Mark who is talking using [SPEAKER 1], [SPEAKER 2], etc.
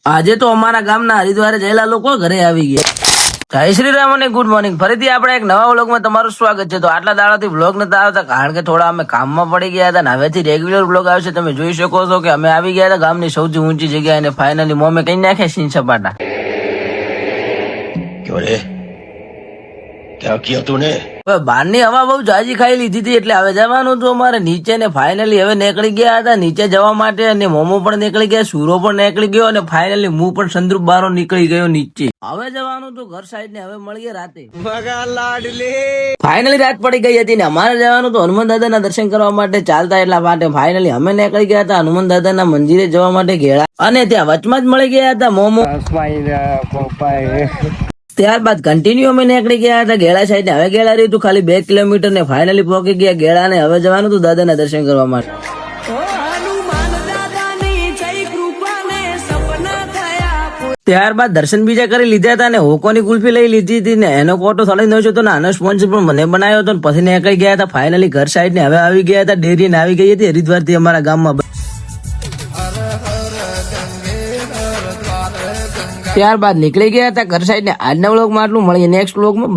[SPEAKER 1] આજે તો અમારા ગામના હરિદ્વારે જયેલા લોકો ઘરે આવી ગયા। જય શ્રી રામ અને ગુડ મોર્નિંગ। ફરીથી આપણે એક નવા વ્લોગમાં તમારું સ્વાગત છે। તો આટલા દાડાથી વ્લોગ નતા આવતા કારણ કે થોડા અમે કામમાં પડી ગયા હતા ને હવેથી રેગ્યુલર વ્લોગ આવશે। તમે જોઈ શકો છો કે અમે આવી ગયા હતા ગામની સૌથી ઊંચી જગ્યાએ અને ફાઇનલી મોમે કઈ નાખ્યા સિંહ સપાટા।
[SPEAKER 2] क्या किया तूने?
[SPEAKER 1] બહારની હવા બહુ જાજી ખાઈ લીધી હતી એટલે હવે જવાનું હતું અમારે નીચે ને ફાઇનલી હવે નીકળી ગયા હતા નીચે જવા માટે અને મોમો પણ નીકળી ગયા, સૂરો પણ નીકળી ગયો અને ફાઇનલી હું પણ સંદ્રુપ બારો નીકળી ગયો નીચે। હવે જવાનું હતું ઘર સાઈડ ને હવે મળીએ રાતે। ફાઇનલી રાત પડી ગઈ હતી ને અમારે જવાનું હતું હનુમાન દાદાના દર્શન કરવા માટે ચાલતા એટલા માટે ફાઇનલી અમે નીકળી ગયા હતા હનુમાન દાદાના મંદિરે જવા માટે ઘેડા અને ત્યાં વચમાં જ મળી ગયા હતા મોમો। ત્યારબાદ કન્ટિન્યુ અમે નીકળી ગયા હતા ગેળા સાઈડ હવે ગેળા રહ્યું ખાલી 2 કિલોમીટર ને ફાઇનલી પહોંચી ગયા ગેળા ને હવે જવાનું હતું દાદાના દર્શન કરવા માટે। ત્યારબાદ દર્શન બીજા કરી લીધા હતા ને હોકોની કુલ્ફી લઈ લીધી હતી ને એનો ફોટો થોડી નો હતો ને આનો સ્પોન્સર પણ મને બનાવ્યો હતો ને પછી નીકળી ગયા હતા ફાઇનલી ઘર સાઈડ ને હવે આવી ગયા હતા ડેરી ને આવી ગઈ હતી હરિદ્વાર થી અમારા ગામમાં। ત્યારબાદ નીકળી ગયા હતા ઘર સાઈડ ને આજના વ્લોગમાં આટલું મળીએ નેક્સ્ટ વ્લોગમાં।